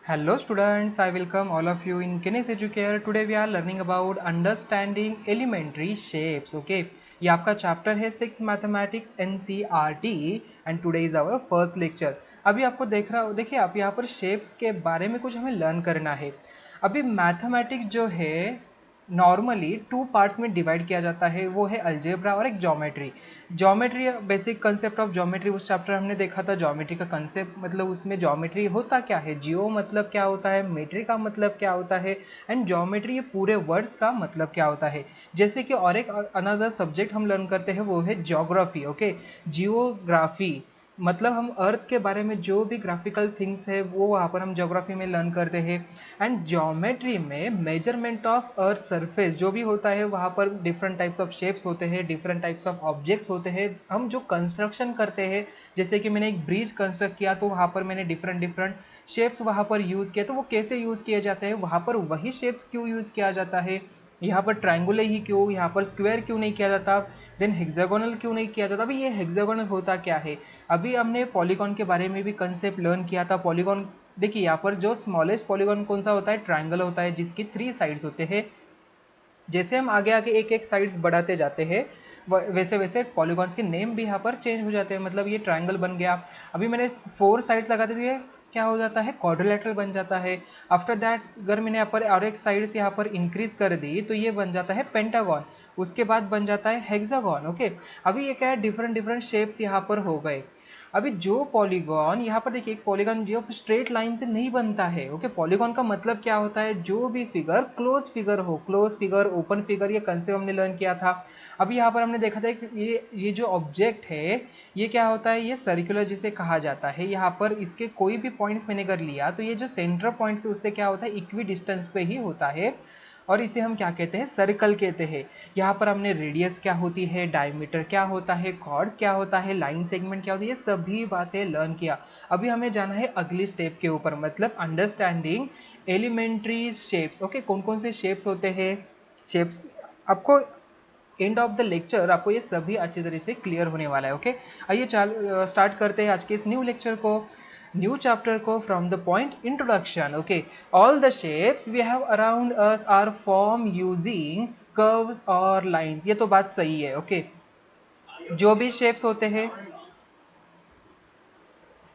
Hello students, I welcome all of you in Kines Educare. Today we are learning about understanding elementary shapes. Okay, ये आपका chapter है 6 mathematics NCERT and today is our first lecture. अभी आपको देखिए आप यहाँ पर shapes के बारे में कुछ हमें लर्न करना है। अभी मैथमेटिक्स जो है नॉर्मली टू पार्ट्स में डिवाइड किया जाता है, वो है अलजेब्रा और एक geometry. Geometry basic concept of geometry उस चैप्टर हमने देखा था। ज्योमेट्री का कंसेप्ट मतलब उसमें ज्योमेट्री होता क्या है, जियो मतलब क्या होता है, मेट्री का मतलब क्या होता है एंड ज्योमेट्री ये पूरे वर्ड्स का मतलब क्या होता है। जैसे कि और एक अनदर सब्जेक्ट हम लर्न करते हैं वो है ज्योग्राफी। ओके, जियोग्राफी मतलब हम अर्थ के बारे में जो भी ग्राफिकल थिंग्स है वो वहाँ पर हम ज्योग्राफी में लर्न करते हैं। एंड ज्योमेट्री में मेजरमेंट ऑफ अर्थ सरफेस जो भी होता है वहाँ पर डिफरेंट टाइप्स ऑफ शेप्स होते हैं, डिफरेंट टाइप्स ऑफ ऑब्जेक्ट्स होते हैं। हम जो कंस्ट्रक्शन करते हैं, जैसे कि मैंने एक ब्रिज कंस्ट्रक्ट किया तो वहाँ पर मैंने डिफरेंट डिफरेंट शेप्स वहाँ पर यूज़ किया, तो वो कैसे यूज़ किए जाते हैं, वहाँ पर वही शेप्स क्यों यूज़ किया जाता है, यहाँ पर ट्रायंगुलर ही क्यों, यहाँ पर स्क्वायर क्यों नहीं किया जाता, देन हेक्सागोनल क्यों नहीं किया जाता। अभी ये हेक्सागोनल होता क्या है, अभी हमने पॉलीगॉन के बारे में भी कंसेप्ट लर्न किया था। पॉलीगॉन देखिए यहाँ पर जो स्मॉलेस्ट पॉलीगॉन कौन सा होता है, ट्रायंगल होता है जिसकी 3 साइड्स होते हैं। जैसे हम आगे आगे एक एक साइड्स बढ़ाते जाते हैं वैसे वैसे पॉलीगॉन्स के नेम भी यहाँ पर चेंज हो जाते हैं। मतलब ये ट्रायंगल बन गया, अभी मैंने 4 साइड्स लगा दी, ये क्या हो जाता है, क्वाड्रिलेटरल बन जाता है। आफ्टर दैट अगर मैंने यहाँ पर और एक साइड्स यहाँ पर इंक्रीज कर दी तो ये बन जाता है पेंटागन, उसके बाद बन जाता है हेक्सागन। ओके, अभी ये क्या है, डिफरेंट डिफरेंट शेप्स यहाँ पर हो गए। अभी जो पॉलीगॉन यहाँ पर देखिए, एक पॉलीगॉन जो स्ट्रेट लाइन से नहीं बनता है। ओके, पॉलीगॉन का मतलब क्या होता है, जो भी फिगर क्लोज फिगर हो, क्लोज फिगर, ओपन फिगर, ये कंसेप्ट हमने लर्न किया था। अभी यहाँ पर हमने देखा था कि ये जो ऑब्जेक्ट है ये क्या होता है, ये सर्कुलर जिसे कहा जाता है। यहाँ पर इसके कोई भी पॉइंट्स मैंने कर लिया तो ये जो सेंटर पॉइंट है उससे क्या होता है, इक्वी डिस्टेंस पे ही होता है और इसे हम क्या कहते हैं, सर्कल कहते हैं। यहाँ पर हमने रेडियस क्या होती है, डायमीटर क्या होता है, कॉर्ड्स क्या होता है, लाइन सेगमेंट क्या होती है, ये सभी बातें लर्न किया। अभी हमें जाना है अगली स्टेप के ऊपर, मतलब अंडरस्टैंडिंग एलिमेंट्री शेप्स। ओके, कौन कौन से शेप्स होते हैं, शेप्स आपको एंड ऑफ द लेक्चर आपको ये सभी अच्छी तरह से क्लियर होने वाला है। ओके, आइए स्टार्ट करते हैं आज के इस न्यू लेक्चर को, न्यू चैप्टर को, from the point introduction. Okay, all the shapes we have around us are form using curves और लाइंस। ये तो बात सही है। ओके, जो भी शेप्स होते हैं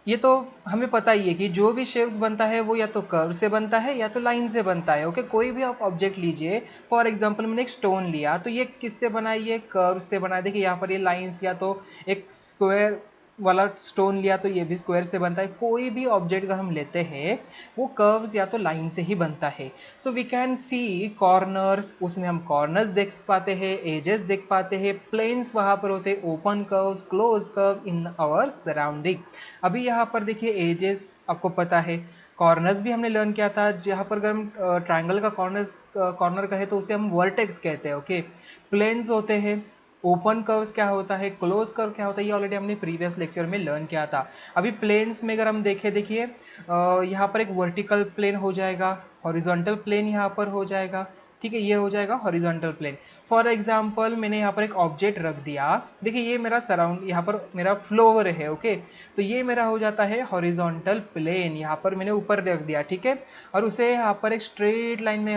ये तो हमें पता ही है कि जो भी शेप्स बनता है वो या तो कर्व से बनता है या तो लाइन से बनता है। ओके, कोई भी आप ऑब्जेक्ट लीजिए, फॉर एग्जांपल मैंने एक स्टोन लिया तो ये किससे बना है, ये कर्व से बना है। देखिए यहाँ पर ये लाइंस, या तो एक स्क्वायर वाला स्टोन लिया तो ये भी स्क्वायर से बनता है। कोई भी ऑब्जेक्ट अगर हम लेते हैं वो कर्व्स या तो लाइन से ही बनता है। So we can see corners, उसमें हम कॉर्नर्स देख पाते हैं, एजेस देख पाते हैं, प्लेन्स वहां पर होते हैं, open curves, close curve in our surrounding. अभी यहाँ पर देखिए एजेस आपको पता है, कॉर्नर्स भी हमने लर्न किया था। जहाँ पर अगर हम ट्राइंगल का कॉर्नर कहे तो उसे हम वर्टेक्स कहते हैं। ओके, प्लेन्स होते हैं, ओपन कर्व्स क्या होता है, क्लोज कर्व क्या होता है, ये ऑलरेडी हमने प्रीवियस लेक्चर में लर्न किया था। अभी प्लेन्स में अगर हम देखें, देखिए यहाँ पर एक वर्टिकल प्लेन हो जाएगा, हॉरिजॉन्टल प्लेन यहाँ पर हो जाएगा। ठीक है, ये हो जाएगा हॉरिजॉन्टल प्लेन। फॉर एग्जांपल मैंने यहाँ पर एक ऑब्जेक्ट रख दिया, देखिए ये मेरा सराउंड, यहाँ पर मेरा फ्लोर है। ओके, तो ये मेरा हो जाता है हॉरिजॉन्टल प्लेन, यहाँ पर मैंने ऊपर रख दिया। ठीक है, और उसे यहाँ पर एक स्ट्रेट लाइन में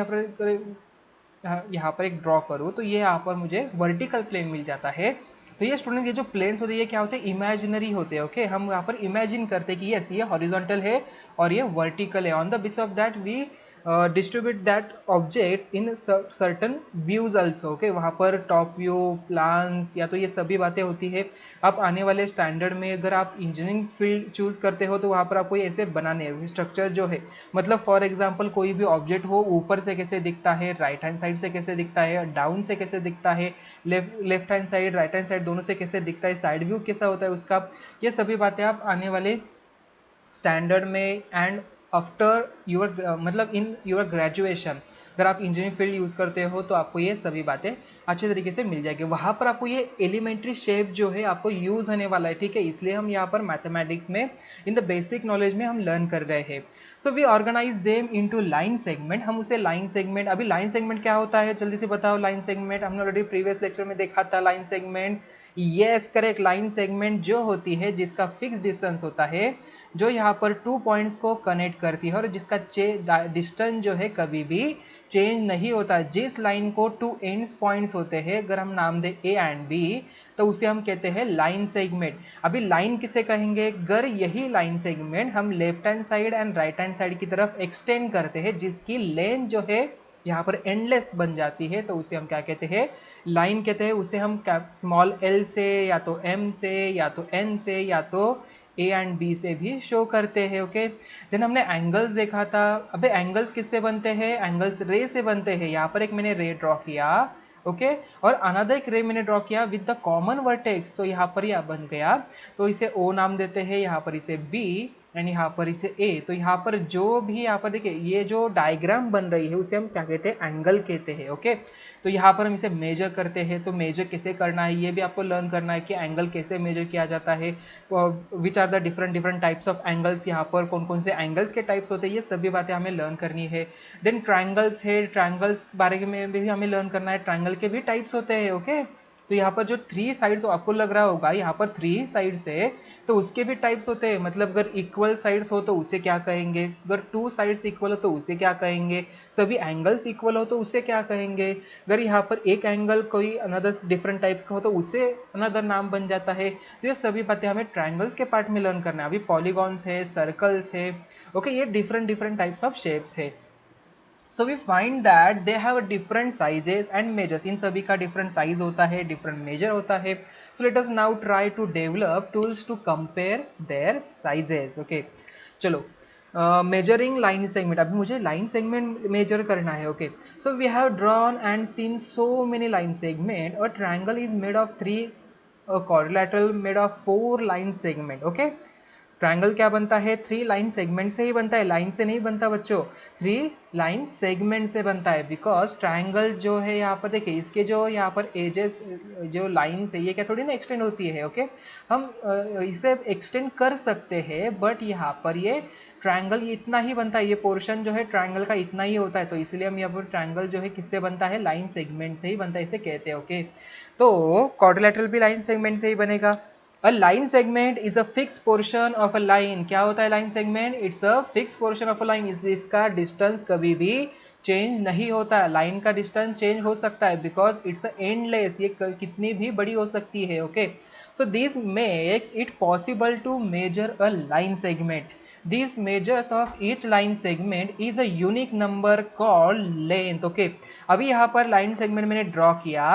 यहाँ पर एक ड्रॉ करूँ तो ये यहाँ पर मुझे वर्टिकल प्लेन मिल जाता है। तो ये स्टूडेंट, ये जो प्लेन्स होते हैं ये क्या होते हैं, इमेजिनरी होते हैं। ओके, हम यहाँ पर इमेजिन करते हैं कि यस ये हॉरिजॉन्टल है और ये वर्टिकल है। On the basis of that we distribute that objects in certain views also. Okay, वहाँ पर टॉप व्यू, प्लान्स, या तो ये सभी बातें होती है। आप आने वाले स्टैंडर्ड में अगर आप इंजीनियरिंग फील्ड चूज करते हो तो वहाँ पर आपको ऐसे बनाने हैं स्ट्रक्चर जो है। मतलब फॉर एग्जांपल कोई भी ऑब्जेक्ट हो, ऊपर से कैसे दिखता है, राइट हैंड साइड से कैसे दिखता है, डाउन से कैसे दिखता है, left hand side, right hand side दोनों से कैसे दिखता है, साइड व्यू कैसा होता है उसका, ये सभी बातें आप आने वाले स्टैंडर्ड में एंड आफ्टर यूर मतलब इन यूर ग्रेजुएशन, अगर आप इंजीनियरिंग फील्ड यूज़ करते हो तो आपको ये सभी बातें अच्छे तरीके से मिल जाएगी। वहाँ पर आपको ये एलिमेंट्री शेप जो है आपको यूज़ होने वाला है। ठीक है, इसलिए हम यहाँ पर मैथमेटिक्स में इन द बेसिक नॉलेज में हम लर्न कर रहे हैं। So we organize them into line segment. हम उसे लाइन सेगमेंट, अभी लाइन सेगमेंट क्या होता है जल्दी से बताओ। लाइन सेगमेंट हमने ऑलरेडी प्रीवियस लेक्चर में देखा था। Line segment, yes correct, line segment जो होती है जिसका फिक्स डिस्टेंस होता है, जो यहाँ पर 2 पॉइंट्स को कनेक्ट करती है और जिसका डिस्टेंस जो है कभी भी चेंज नहीं होता। जिस लाइन को 2 एंड्स पॉइंट्स होते हैं, अगर हम नाम दे ए एंड बी, तो उसे हम कहते हैं लाइन सेगमेंट। अभी लाइन किसे कहेंगे? अगर यही लाइन सेगमेंट हम left hand side and right hand side की तरफ एक्सटेंड करते हैं, जिसकी लेंथ जो है यहाँ पर एंडलेस बन जाती है, तो उसे हम क्या कहते हैं? लाइन कहते हैं। उसे हम स्मॉल एल से या तो एम से या तो एन से या तो ए एंड बी से भी शो करते हैं। ओके, देन हमने एंगल्स देखा था। अबे एंगल्स किससे बनते हैं? एंगल्स रे से बनते हैं। यहाँ पर एक मैंने रे ड्रॉ किया, ओके, और अनदर एक रे मैंने ड्रॉ किया विद द कॉमन वर्टेक्स, तो यहाँ पर यह बन गया, तो इसे ओ नाम देते हैं, यहाँ पर इसे बी एंड यहाँ पर इसे ए। तो यहाँ पर जो भी यहाँ पर देखिए ये जो डायग्राम बन रही है उसे हम क्या कहते हैं? एंगल कहते हैं। ओके, तो यहाँ पर हम इसे मेजर करते हैं। तो मेजर कैसे करना है ये भी आपको लर्न करना है कि एंगल कैसे मेजर किया जाता है, which are the different types of angles, यहाँ पर कौन कौन से एंगल्स के टाइप्स होते हैं, ये सभी बातें हमें लर्न करनी है। देन ट्रायंगल्स है, ट्रायंगल्स बारे में भी हमें लर्न करना है। ट्रायंगल के भी टाइप्स होते हैं। ओके, तो यहाँ पर जो 3 साइड्स आपको लग रहा होगा यहाँ पर 3 साइड्स है, तो उसके भी टाइप्स होते हैं। मतलब अगर इक्वल साइड्स हो तो उसे क्या कहेंगे, अगर 2 साइड्स इक्वल हो तो उसे क्या कहेंगे, सभी एंगल्स इक्वल हो तो उसे क्या कहेंगे, अगर यहाँ पर एक एंगल कोई अनदर डिफरेंट टाइप्स का हो तो उसे अनदर नाम बन जाता है। तो ये सभी बातें हमें ट्रायंगल्स के पार्ट में लर्न करना है। अभी पॉलीगॉन्स है, सर्कल्स है, ओके, ये डिफरेंट टाइप्स ऑफ शेप्स है। So we find that they have different sizes and measures. इन सभी का different size होता है, different measure होता है. So let us now try to develop tools to compare their sizes. Okay, चलो measuring line segment. अभी मुझे line segment measure करना है. Okay, so we have drawn and seen so many line segment. A triangle is made of 3, a quadrilateral made of 4 line segment. Okay, triangle क्या बनता है? 3 line segment से ही बनता है, लाइन से नहीं बनता बच्चों, 3 लाइन सेगमेंट से बनता है। बिकॉज ट्रायंगल जो है यहाँ पर देखिए इसके जो यहाँ पर एजेस जो लाइन्स है ये क्या थोड़ी ना एक्सटेंड होती है। ओके, हम इसे एक्सटेंड कर सकते हैं, बट यहाँ पर ये ट्रायंगल इतना ही बनता है, ये पोर्शन जो है ट्रायंगल का इतना ही होता है, तो इसलिए हम यहाँ पर ट्रायंगल जो है किससे बनता है? लाइन सेगमेंट से ही बनता है, इसे कहते हैं। ओके, तो क्वाड्रिलेटरल भी लाइन सेगमेंट से ही बनेगा। A line segment is a fixed portion of a line. क्या होता है line segment? It's a fixed portion of a line. इसका distance कभी भी चेंज नहीं होता है। लाइन का डिस्टेंस चेंज हो सकता है बिकॉज इट्स एंडलेस, ये कितनी भी बड़ी हो सकती है। Okay, so this makes it possible to measure a line segment. These measures of each line segment is a unique number called length. Okay, अभी यहाँ पर लाइन सेगमेंट मैंने ड्रॉ किया,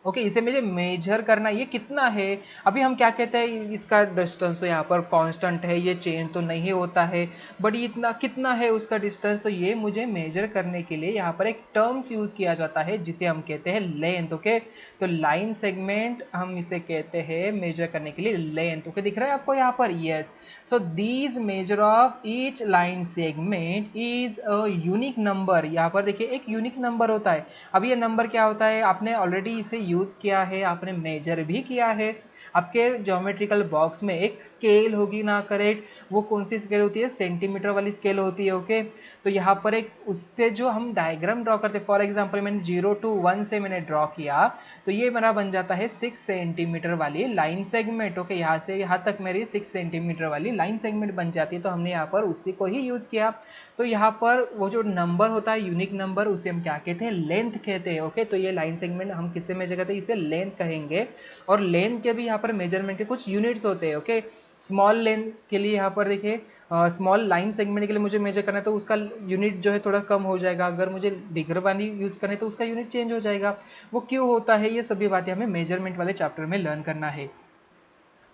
ओके, इसे मुझे मेजर करना, ये कितना है? अभी हम क्या कहते हैं? इसका डिस्टेंस तो यहाँ पर कांस्टेंट है, ये चेंज तो नहीं होता है, बट ये इतना कितना है उसका डिस्टेंस, तो ये मुझे मेजर करने के लिए यहाँ पर एक टर्म्स यूज किया जाता है जिसे हम कहते हैं लेंथ। ओके, तो लाइन सेगमेंट हम इसे कहते हैं मेजर करने के लिए लेंथ। ओके, दिख रहा है आपको यहाँ पर? Yes, so these measure of each line segment is a unique number. यहाँ पर देखिए एक यूनिक नंबर होता है। अब ये नंबर क्या होता है? आपने ऑलरेडी इसे यूज किया है, आपने मेजर भी किया है। आपके ज्योमेट्रिकल बॉक्स में एक स्केल होगी ना, करेक्ट? वो कौन सी स्केल होती है? सेंटीमीटर वाली स्केल होती है। ओके, तो यहाँ पर एक उससे जो हम डायग्राम ड्रॉ करते हैं, फॉर एग्जांपल मैंने 0 to 1 से मैंने ड्रॉ किया, तो ये मेरा बन जाता है 6 सेंटीमीटर वाली लाइन सेगमेंट। ओके, यहाँ से यहाँ तक मेरी 6 सेंटीमीटर वाली लाइन सेगमेंट बन जाती है, तो हमने यहाँ पर उसी को ही यूज किया। तो यहाँ पर वो जो नंबर होता है यूनिक नंबर, उसे हम क्या कहते हैं? लेंथ कहते हैं। ओके, तो ये लाइन सेगमेंट हम किससे मेजर करते हैं? इसे लेंथ कहेंगे। और लेंथ के भी यहाँ पर मेजरमेंट के कुछ यूनिट्स होते हैं। ओके, स्मॉल लेंथ के लिए यहाँ पर देखिए स्मॉल लाइन सेगमेंट के लिए मुझे मेजर करना है तो उसका यूनिट जो है थोड़ा कम हो जाएगा। अगर मुझे बिगर वाली यूज करना है तो उसका यूनिट चेंज हो जाएगा। वो क्यों होता है? ये सभी बातें हमें मेजरमेंट वाले चैप्टर में लर्न करना है।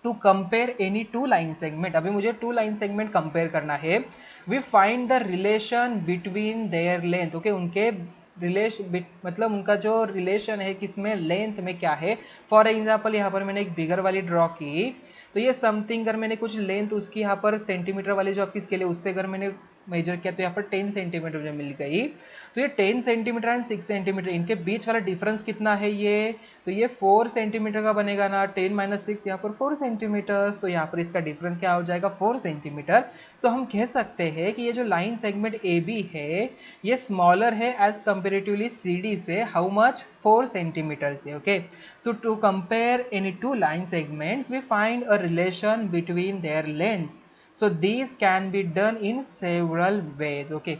To compare any 2 line segment, अभी मुझे 2 लाइन सेगमेंट कंपेयर करना है। We find the relation between their length. Okay, उनके रिलेशन मतलब उनका जो रिलेशन है किसमें? लेंथ में क्या है? फॉर एग्जाम्पल यहाँ पर मैंने एक बिगर वाली ड्रॉ की, तो ये समथिंग अगर मैंने कुछ लेंथ उसकी यहाँ पर सेंटीमीटर वाली जो आपकी स्केल है उससे अगर मैंने मेजर किया तो यहाँ पर 10 सेंटीमीटर मुझे मिल गई। तो ये 10 सेंटीमीटर एंड 6 सेंटीमीटर इनके बीच वाला डिफरेंस कितना है? ये तो ये 4 सेंटीमीटर का बनेगा ना। 10 - 6 यहाँ पर 4 सेंटीमीटर, तो यहाँ पर इसका डिफरेंस क्या हो जाएगा? 4 सेंटीमीटर। सो हम कह सकते हैं कि ये जो लाइन सेगमेंट ए बी है ये स्मॉलर है एज कंपेरेटिवली सी डी से। How much? 4 सेंटीमीटर से। Okay, so to compare any 2 line segments we find a relation between their lengths. So these can be done in several ways. Okay.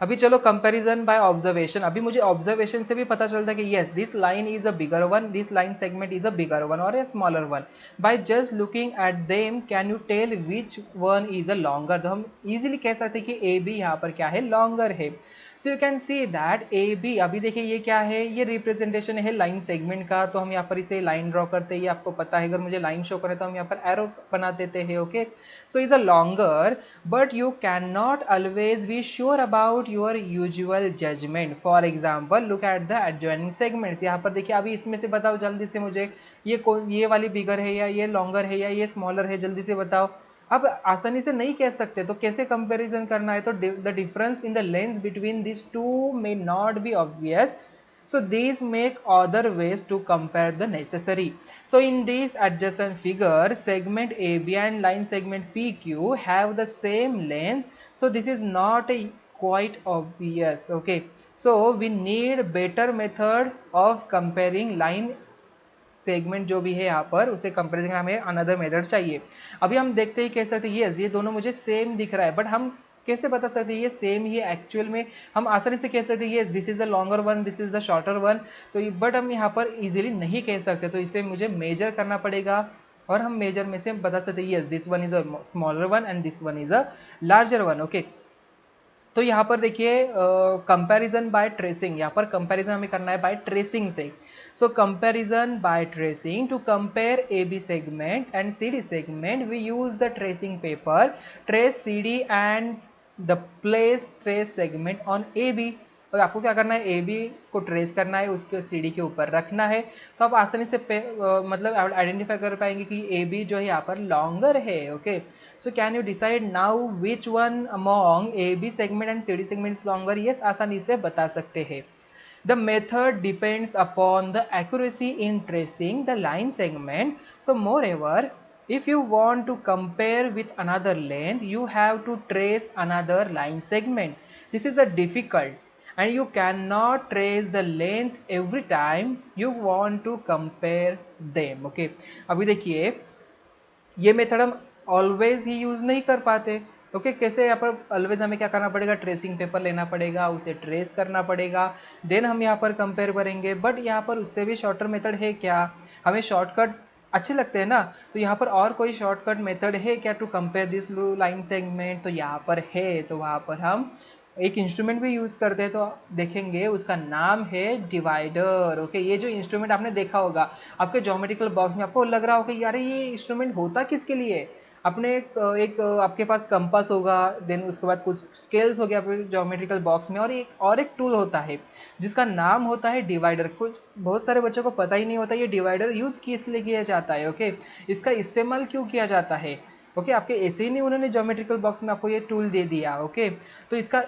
अभी चलो comparison by observation. अभी मुझे observation से भी पता चलता है कि yes this line is a bigger one, this line segment is a bigger one और a smaller one. By just looking at them can you tell which one is a longer. तो हम easily कह सकते हैं कि A B यहाँ पर क्या है, लॉन्गर है. So you can see that A B. अभी देखिए ये क्या है, ये रिप्रेजेंटेशन है लाइन सेगमेंट का. तो हम यहाँ पर इसे लाइन ड्रॉ करते हैं, ये आपको पता है. अगर मुझे लाइन शो करें तो हम यहाँ पर एरो बना देते हैं. Okay, so is a longer, but you cannot always be sure about your usual judgment. For example, look at the adjoining segments. यहाँ पर देखिए, अभी इसमें से बताओ जल्दी से मुझे, ये वाली बिगर है या ये लॉन्गर है या ये स्मॉलर है, जल्दी से बताओ. अब आसानी से नहीं कह सकते तो कैसे कंपैरिजन करना है. तो the difference in the length between this two may not be obvious. So these make other ways to compare the necessary. So in this adjacent figure, segment AB and line segment PQ have the same length. So this is not a quite obvious. Okay. So we need better method of comparing line segment जो भी है यहाँ पर उसे comparison करना हमें another method चाहिए. अभी हम देखते ही कह सकते हैं यस ये दोनों मुझे सेम दिख रहा है, बट हम कैसे बता सकते हैं ये सेम ही है एक्चुअल में. हम आसानी से कह सकते हैं ये this is the longer one, this is the shorter one. तो बट हम यहाँ पर इजीली नहीं कह सकते, तो इसे मुझे मेजर करना पड़ेगा और हम मेजर में से बता सकते हैं yes this one is a smaller one and this one is a larger one. Okay, तो यहाँ पर देखिए कंपैरिजन बाय ट्रेसिंग. यहाँ पर कंपैरिजन हमें करना है बाय ट्रेसिंग से. So comparison by tracing, to compare A B segment and C D segment we use the tracing paper, trace C D and the place trace segment on A B. और आपको क्या करना है, A B को trace करना है, उसके C D के ऊपर रखना है. तो आप आसानी से मतलब आइडेंटिफाई कर पाएंगे कि ए बी जो है यहाँ पर लॉन्गर है. Okay, so can you decide now which one among AB segment and CD segment is longer? Yes, आसानी से बता सकते हैं. The method depends upon the accuracy in tracing the line segment. So moreover, if you want to compare with another length, you have to trace another line segment. This is a difficult and you cannot trace the length every time you want to compare them. Okay, अभी देखिए ये method हम always ही use नहीं कर पाते. Okay, कैसे यहाँ पर ऑलवेज हमें क्या करना पड़ेगा, ट्रेसिंग पेपर लेना पड़ेगा, उसे ट्रेस करना पड़ेगा, देन हम यहाँ पर कंपेयर करेंगे. बट यहाँ पर उससे भी शॉर्टर मेथड है क्या, हमें शॉर्टकट अच्छे लगते हैं ना. तो यहाँ पर और कोई शॉर्टकट मेथड है क्या to compare this line segment, तो यहाँ पर है. तो वहाँ पर हम एक इंस्ट्रूमेंट भी यूज करते हैं, तो देखेंगे उसका नाम है डिवाइडर. ओके, ये जो इंस्ट्रूमेंट आपने देखा होगा आपके ज्योमेट्रिकल बॉक्स में, आपको लग रहा होगा यार ये इंस्ट्रूमेंट होता किसके लिए. अपने एक आपके पास कंपास होगा, देन उसके बाद कुछ स्केल्स हो गया आपके ज्योमेट्रिकल बॉक्स में, और एक टूल होता है जिसका नाम होता है डिवाइडर. कुछ बहुत सारे बच्चों को पता ही नहीं होता ये डिवाइडर यूज किस लिए किया जाता है. ओके, इसका इस्तेमाल क्यों किया जाता है. ओके, आपके ऐसे ही नहीं उन्होंने ज्योमेट्रिकल बॉक्स में आपको ये टूल दे दिया. ओके, तो इसका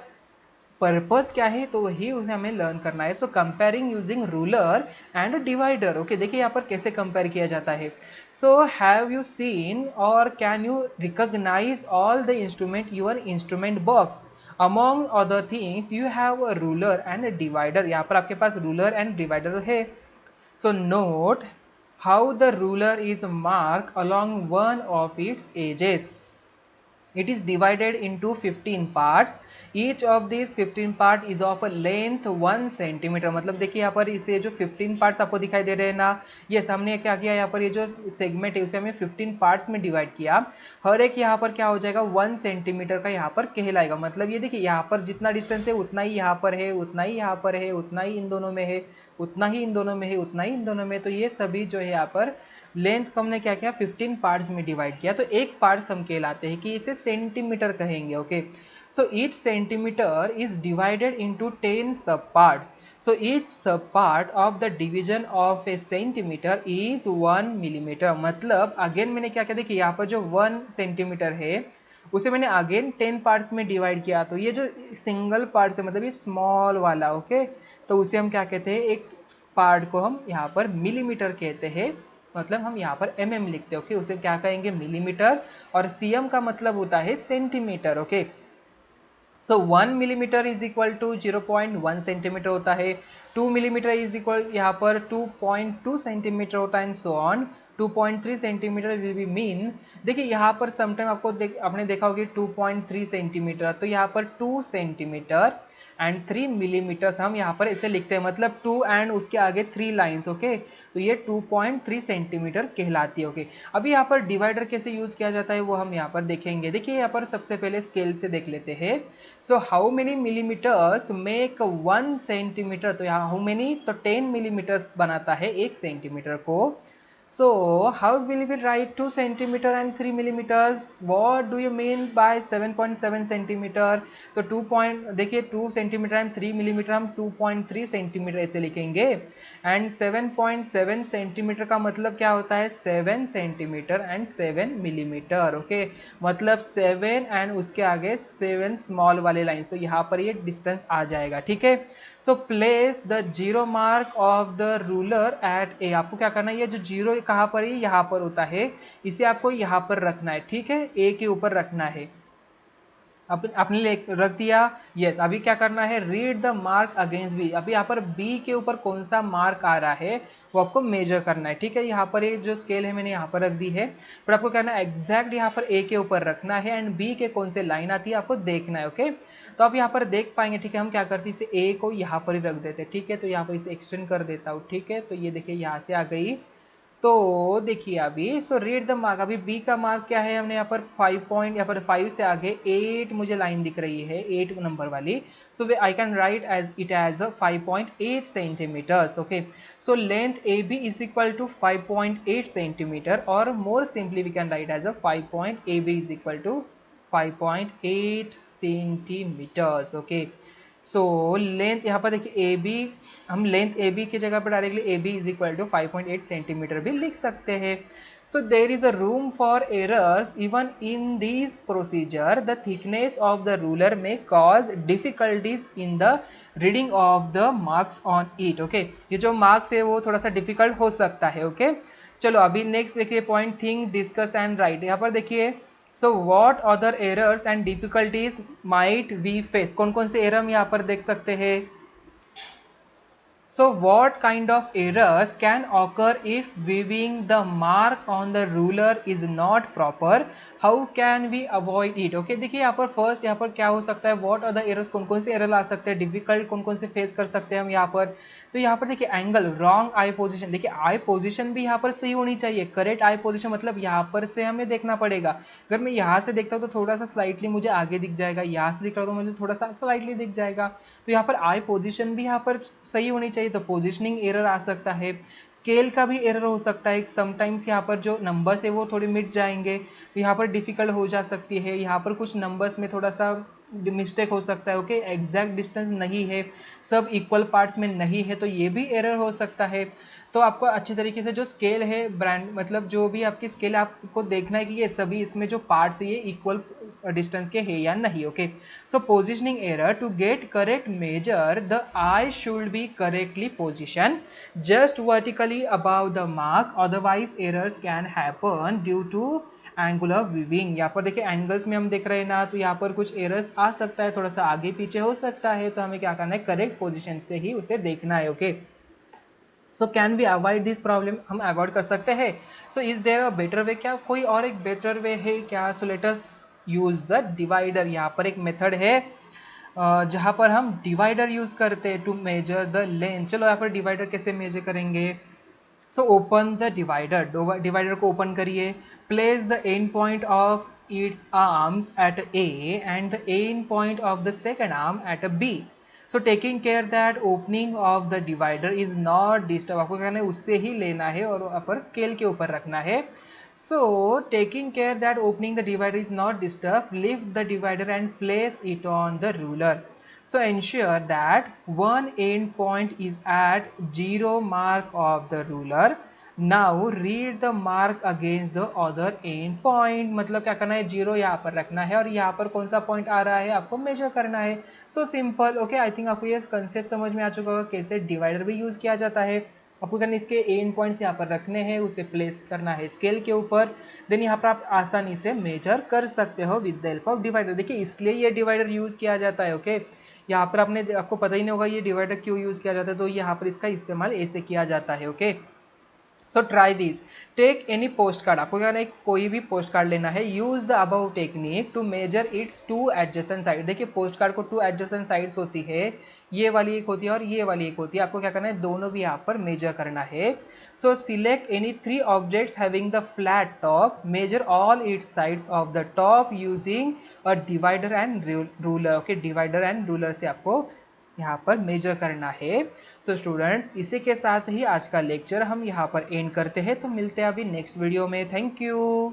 पर्पज क्या है तो वही उसे हमें लर्न करना है. So comparing using ruler and divider. Okay, देखिए यहाँ पर कैसे कंपेयर किया जाता है. सो हैव यू सीन और can you recognise all the instrument your instrument box. Among other things you have a ruler and divider. यहाँ पर आपके पास रूलर एंड डिवाइडर है. So note how the ruler is mark along one of its edges. It is divided into 15 parts. Each of these 15 part is of a length 1 centimeter. मतलब देखिए यहाँ पर इसे जो 15 parts आपको दिखाई दे रहे हैं ना, यस हमने क्या किया यहाँ पर ये जो सेगमेंट है उसे हमने 15 parts में डिवाइड किया. हर एक यहाँ पर क्या हो जाएगा 1 सेंटीमीटर का यहाँ पर कहलाएगा. मतलब ये देखिए यहाँ पर जितना डिस्टेंस है उतना ही यहाँ पर है, उतना ही यहाँ पर है, उतना ही इन दोनों में है, उतना ही इन दोनों में है, उतना ही इन दोनों में. तो ये सभी जो है यहाँ पर लेंथ को हमने क्या किया 15 पार्ट्स में डिवाइड किया. तो एक पार्ट्स हम कहलाते हैं कि इसे सेंटीमीटर कहेंगे. Okay, so each centimetre is divided into 10 सब पार्ट्स. सो ईच सब part of the division of A centimetre is 1 millimetre. मतलब अगेन मैंने क्या किया, देखिए यहाँ पर जो 1 सेंटीमीटर है उसे मैंने अगेन 10 पार्ट्स में डिवाइड किया. तो ये जो सिंगल पार्ट्स है मतलब ये स्मॉल वाला, ओके, तो उसे हम क्या कहते हैं, एक पार्ट को हम यहाँ पर मिलीमीटर कहते हैं. मतलब हम यहाँ पर mm लिखते हैं. ओके, उसे क्या कहेंगे मिलीमीटर. और cm का मतलब होता है centimetre. Okay, so 1 millimetre is equal to 0.1 centimetre होता है. 2 मिलीमीटर इज इक्वल यहाँ पर 2.2 सेंटीमीटर होता है, and so on. 2.3 centimetre will be mean, देखिए यहाँ पर समटाइम आपको आपने देखा होगा 2.3 सेंटीमीटर, तो यहाँ पर 2 सेंटीमीटर एंड 3 मिलीमीटर्स हम यहाँ पर इसे लिखते हैं, मतलब 2 एंड उसके आगे 3 लाइंस, ओके। तो ये 2.3 सेंटीमीटर कहलाती है, ओके। अभी यहाँ पर डिवाइडर कैसे यूज किया जाता है वो हम यहाँ पर देखेंगे। देखिए यहाँ पर सबसे पहले स्केल से देख लेते हैं। So how many millimetres make 1 centimetre, तो यहाँ हाउ मेनी, तो 10 मिलीमीटर्स बनाता है 1 सेंटीमीटर को। So how will we write 2 centimeter and 3 millimeters? What do you mean by 7.7 centimeter? तो 2 पॉइंट, देखिए 2 सेंटीमीटर एंड 3 मिलीमीटर हम 2.3 सेंटीमीटर ऐसे लिखेंगे, एंड 7.7 सेंटीमीटर का मतलब क्या होता है 7 सेंटीमीटर एंड 7 मिलीमीटर, ओके। मतलब 7 एंड उसके आगे 7 स्मॉल वाले लाइंस, तो यहाँ पर ये डिस्टेंस आ जाएगा, ठीक है। So place the zero mark of the ruler at A, आपको क्या करना है, ये जो जीरो कहाँ पर है, यहाँ पर होता है, इसे आपको यहाँ पर रखना है, ठीक है, ए के ऊपर रखना है। आपने रख दिया, यस। अभी क्या करना है, read the mark against B, अभी यहाँ पर बी के ऊपर कौन सा मार्क आ रहा है वो आपको मेजर करना है, ठीक है। यहाँ पर ये जो स्केल है मैंने यहाँ पर रख दी है, पर आपको करना है एग्जैक्ट यहाँ पर ए के ऊपर रखना है एंड बी के कौन से लाइन आती है आपको देखना है, ओके। तो आप यहाँ पर देख पाएंगे, ठीक है। हम क्या करते हैं, इसे ए को यहाँ पर ही रख देते हैं, ठीक है। तो यहाँ पर इसे एक्सटेंड कर देता हूँ, ठीक है। तो ये देखिए यहाँ से आ गई, तो देखिए अभी, सो रीड द मार्क, अभी बी का मार्क क्या है, हमने यहाँ पर 5 पॉइंट, यहाँ पर 5 से आगे 8 मुझे लाइन दिख रही है, 8 नंबर वाली। So I can write as it as 5.8 centimetres, okay. So length A B is equal to 5.8 centimetre, और more simply we can write as 5.ab is equal to 5.8 centimetres, okay. So length यहाँ पर देखिए A B, हम length A B की जगह पर directly A B is equal to 5.8 centimetre भी लिख सकते हैं। So there is a room for errors even in this procedure, the thickness of the ruler may cause difficulties in the reading of the marks on it, okay. ये जो marks है वो थोड़ा सा डिफिकल्ट हो सकता है, ओके। चलो अभी नेक्स्ट देखिए point, think discuss and write. यहाँ पर देखिए, so what other errors and difficulties might we face, कौन कौन से एरर हम यहाँ पर देख सकते हैं। So what kind of errors can occur if viewing the mark on the ruler is not proper? How can we avoid it? Okay, देखिए यहाँ पर फर्स्ट, यहाँ पर क्या हो सकता है, what are the errors, कौन कौन से एरर ला सकते हैं, डिफिकल्ट कौन कौन से फेस कर सकते हैं हम यहाँ पर। तो यहाँ पर देखिए एंगल, रॉन्ग आई पोजीशन, देखिए आई पोजीशन भी यहाँ पर सही होनी चाहिए, करेक्ट आई पोजीशन, मतलब यहाँ पर से हमें देखना पड़ेगा। अगर मैं यहाँ से देखता हूँ तो थोड़ा सा स्लाइटली मुझे आगे दिख जाएगा, यहाँ से दिख रहा हूँ तो मुझे थोड़ा सा स्लाइटली दिख जाएगा। तो यहाँ पर आई पोजीशन भी यहाँ पर सही होनी चाहिए, तो पोजीशनिंग एरर आ सकता है। स्केल का भी एरर हो सकता है, समटाइम्स यहाँ पर जो नंबर्स है वो थोड़े मिट जाएंगे, तो यहाँ पर डिफिकल्ट हो जा सकती है। यहाँ पर कुछ नंबर्स में थोड़ा सा मिस्टेक हो सकता है, ओके, एग्जैक्ट डिस्टेंस नहीं है, सब इक्वल पार्ट्स में नहीं है, तो ये भी एरर हो सकता है। तो आपको अच्छे तरीके से जो स्केल है, ब्रांड मतलब जो भी आपकी स्केल है, आपको देखना है कि ये सभी इसमें जो पार्ट्स है ये इक्वल डिस्टेंस के है या नहीं, okay. So positioning error, to get correct measure the eye should be correctly position just vertically above the mark, otherwise errors can happen due to angular viewing. यहाँ पर देखिए एंगल्स में हम देख रहे हैं ना, तो यहाँ पर कुछ एरर्स आ सकता है, थोड़ा सा आगे पीछे हो सकता है, तो हमें क्या करना है, करेक्ट पोजीशन से ही उसे देखना है, okay. So can we avoid this problem, हम अवॉइड कर सकते हैं। So is there a better way, क्या कोई और एक बेटर वे है क्या। So let us use the divider. यहाँ पर एक मेथड है जहाँ पर हम डिवाइडर यूज करते हैं टू मेजर द लेंथ। चलो यहाँ पर डिवाइडर कैसे मेजर करेंगे। So open the divider, divider को ओपन करिए, place the end point of its arms at A and the end point of the second arm at B. So taking care that opening of the divider is not disturb, आपको कहना है उससे ही लेना है और अपर scale के ऊपर रखना है। सो taking care that opening the divider is not disturb, lift the divider and place it on the ruler. So ensure that one end point is at zero mark of the ruler. Now read the mark against the other end point. मतलब क्या करना है, zero यहाँ पर रखना है और यहाँ पर कौन सा पॉइंट आ रहा है आपको मेजर करना है। So simple, okay. I think आपको ये कंसेप्ट समझ में आ चुका होगा कैसे डिवाइडर भी यूज किया जाता है। आपको करना इसके एंड पॉइंट्स यहाँ पर रखने हैं, उसे प्लेस करना है स्केल के ऊपर, देन यहाँ पर आप आसानी से मेजर कर सकते हो with the help of divider. देखिए इसलिए ये डिवाइडर यूज किया जाता है, ओके। यहाँ पर आपको पता ही नहीं होगा ये डिवाइडर क्यों यूज किया जाता है, तो यहाँ पर इसका इस्तेमाल ऐसे किया जाता है, okay. So try this, take any post card, आपको क्या है कोई भी पोस्ट कार्ड लेना है, use the above technique to measure its two adjacent side. देखिए पोस्ट कार्ड को टू एडजेसेंट साइड्स होती है, ये वाली एक होती है और ये वाली एक होती है, आपको क्या करना है दोनों भी यहाँ पर मेजर करना है। So select any three objects having the flat top, measure all its sides of the top using a divider and ruler. Okay, divider and ruler से आपको यहाँ पर मेजर करना है। तो स्टूडेंट्स इसी के साथ ही आज का लेक्चर हम यहाँ पर एंड करते हैं, तो मिलते हैं अभी नेक्स्ट वीडियो में। Thank you.